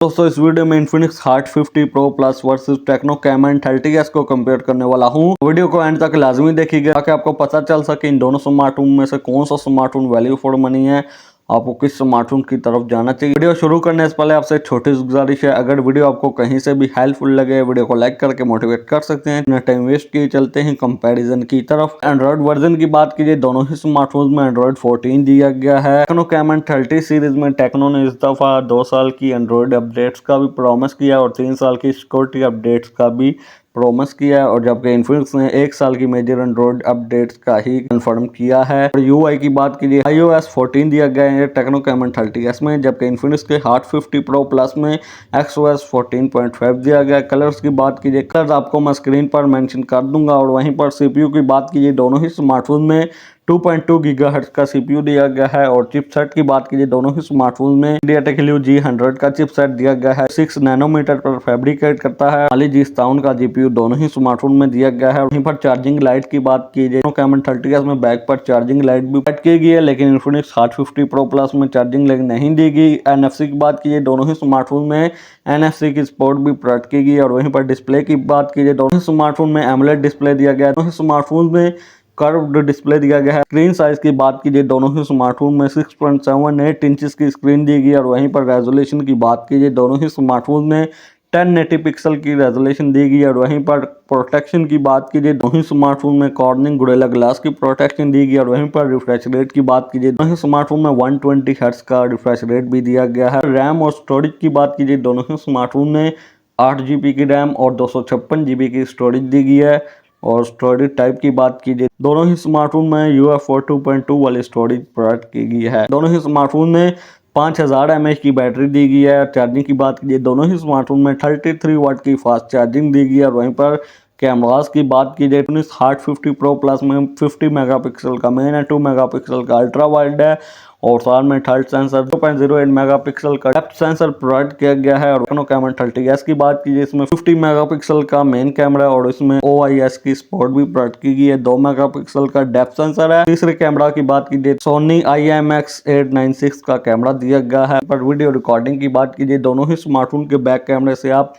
दोस्तों इस वीडियो में Infinix hot 50 pro plus versus techno caiman 30s को कंपेयर करने वाला हूं। वीडियो को एंड तक लाजमी देखिएगा ताकि आपको पता चल सके इन दोनों स्मार्टफोन में से कौन सा स्मार्टफोन वैल्यू फॉर मनी है, आपको किस स्मार्टफोन की तरफ जाना चाहिए। वीडियो शुरू करने से पहले आपसे छोटी सी गुजारिश है, अगर वीडियो आपको कहीं से भी हेल्पफुल लगे वीडियो को लाइक करके मोटिवेट कर सकते हैं। टाइम वेस्ट किए चलते हैं कंपैरिजन की तरफ। एंड्रॉइड वर्जन की बात कीजिए, दोनों ही स्मार्टफोन में एंड्रॉइड 14 दिया गया है। टेक्नो कैमन 30 सीरीज में टेक्नो ने इस दफा 2 साल की एंड्रॉइड अपडेट्स का भी प्रॉमिस किया और 3 साल की सिक्योरिटी अपडेट्स का भी प्रॉमिस किया है, और जबकि इन्फिनिक्स ने 1 साल की मेजर एंड्रॉइड अपडेट्स का ही कंफर्म किया है। और यूआई की बात कीजिए, iOS 14 दिया गया है टेक्नो कैमन 30s में, जबकि इन्फिनिक्स के हॉट 50 प्रो प्लस में XOS 14.5 दिया गया है। कलर्स की बात कीजिए, कलर्स आपको मैं स्क्रीन पर मेंशन कर दूंगा। और वहीं पर सीपीयू की बात कीजिए, दोनों ही स्मार्टफोन में 2.2 गीगाहर्ट्ज का सीपीयू दिया गया है। और चिपसेट की बात कीजिए, दोनों ही स्मार्टफोन में MediaTek Helio G100 का चिपसेट दिया गया है, 6 नैनोमीटर पर फैब्रिकेट करता है। Mali G57 का जीपीयू दोनों ही स्मार्टफोन में दिया गया है। वहीं पर चार्जिंग लाइट की बात कीजिए, कैमन 30s में बैक पर चार्जिंग लाइट भी ऐड की गई है, लेकिन इन्फिनिक्स हॉट 50 प्रो प्लस में चार्जिंग लाइट नहीं दी गई। NFC की बात कीजिए, दोनों ही स्मार्टफोन में NFC की सपोर्ट भी प्रोवाइड की गई है। और वहीं पर डिस्प्ले की बात कीजिए, दोनों ही स्मार्टफोन में AMOLED डिस्प्ले दिया गया है, दोनों ही स्मार्टफोन में कर्व्ड डिस्प्ले दिया गया है। स्क्रीन साइज की बात कीजिए, दोनों ही स्मार्टफोन में 6.78 इंचेस की स्क्रीन दी गई है। और वहीं पर रेजोल्यूशन की बात कीजिए, दोनों ही स्मार्टफोन में 1080 पिक्सल की रेजोल्यूशन दी गई है। और वहीं पर प्रोटेक्शन की बात कीजिए, दोनों ही स्मार्टफोन में कॉर्निंग गोरिल्ला ग्लास की प्रोटेक्शन दी गई है। और वहीं पर रिफ्रेश रेट की बात कीजिए, दोनों ही स्मार्टफोन में 120 हर्ट्ज का रिफ्रेश रेट भी दिया गया है। रैम और स्टोरेज की बात कीजिए, दोनों ही स्मार्टफोन में 8 GB की रैम और 256 GB की स्टोरेज दी गई है। और स्टोरेज टाइप की बात कीजिए, दोनों ही स्मार्टफोन में UFS 2.2 वाली स्टोरेज प्रोवाइड की गई है। दोनों ही स्मार्टफोन में 5000 mAh की बैटरी दी गई है। चार्जिंग की बात कीजिए, दोनों ही स्मार्टफोन में 33 वाट की फास्ट चार्जिंग दी गई है। और वहीं पर कैमरास की बात कीजिए, इन्फिनिक्स हॉट 50 प्रो प्लस में 50 मेगापिक्सल का मेन है, 2 मेगापिक्सल का अल्ट्रा वाइड है, और साथ में थर्ड सेंसर 2.08 मेगापिक्सल का डेप्थ सेंसर प्रोवाइड किया गया है। और टेक्नो कैमन 30s की बात कीजिए, इसमें 50 मेगापिक्सल का मेन कैमरा है और इसमें OIS की सपोर्ट भी प्रोवाइड की गई है, 2 मेगापिक्सल का डेप्थ सेंसर है। तीसरे कैमरा की बात कीजिए, सोनी IMX896 का कैमरा दिया गया है। पर वीडियो रिकॉर्डिंग की बात कीजिए, दोनों ही स्मार्टफोन के बैक कैमरे से आप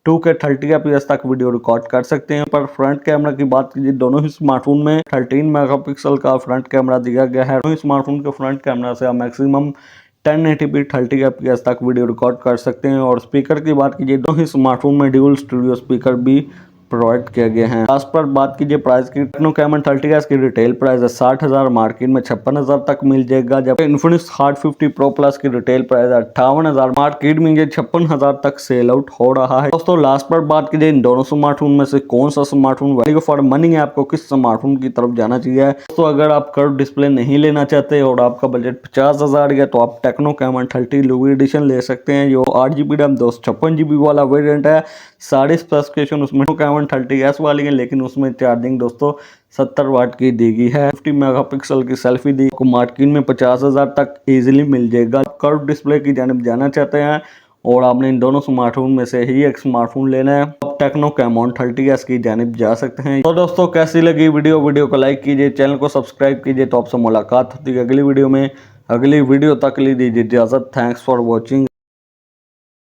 2K 30fps तक वीडियो रिकॉर्ड कर सकते हैं। पर फ्रंट कैमरा की बात कीजिए, दोनों ही स्मार्टफोन में 13 मेगापिक्सल का फ्रंट कैमरा दिया गया है। दोनों ही स्मार्टफोन के फ्रंट कैमरा से आप मैक्सिमम 1080p 30fps तक वीडियो रिकॉर्ड कर सकते हैं। और स्पीकर की बात कीजिए, दोनों ही स्मार्टफोन में ड्यूल स्टूडियो स्पीकर भी प्रोवाइड किया गया है। लास्ट पर बात कीजिए प्राइस की, टेक्नो कैमन 30s की रिटेल प्राइस है 60,000, मार्केट में 56,000 तक मिल जाएगा। जब इन्फिनिक्स हॉट 50 प्रो प्लस की रिटेल प्राइस है 58,000, मार्केट में ये 56,000 तक सेल आउट हो रहा है। दोस्तों लास्ट पर बात कीजिए, इन दोनों स्मार्टफोन में से कौन सा स्मार्टफोन वैल्यू फॉर मनी है, आपको किस स्मार्टफोन की तरफ जाना चाहिए। दोस्तों अगर आप कर्व डिस्प्ले नहीं लेना चाहते और आपका बजट 50,000 है, तो आप टेक्नो कैमन 30 लूवी एडिशन ले सकते हैं, जो 8 GB रैम 256 GB वाला वेरिएंट है। सारी स्पेसिफिकेशन उसमें कैमन 30s वाली है, लेकिन उसमें चार्जिंग दोस्तों 70 वाट की दी गई है। 50 मेगापिक्सल की सेल्फी दी को मार्केट में 50,000 तक इजीली मिल जाएगा। कर्व डिस्प्ले की जानिब जाना चाहते हैं और आपने इन दोनों स्मार्टफोन में से ही एक स्मार्टफोन लेना है, आप टेक्नो कैमन 30s की जानिब जा सकते हैं। तो दोस्तों कैसी लगी वीडियो को लाइक कीजिए, चैनल को सब्सक्राइब कीजिए। तो आपसे मुलाकात होती है अगली वीडियो में। अगली वीडियो तक ली दीजिए इजाजत। Thanks for watching.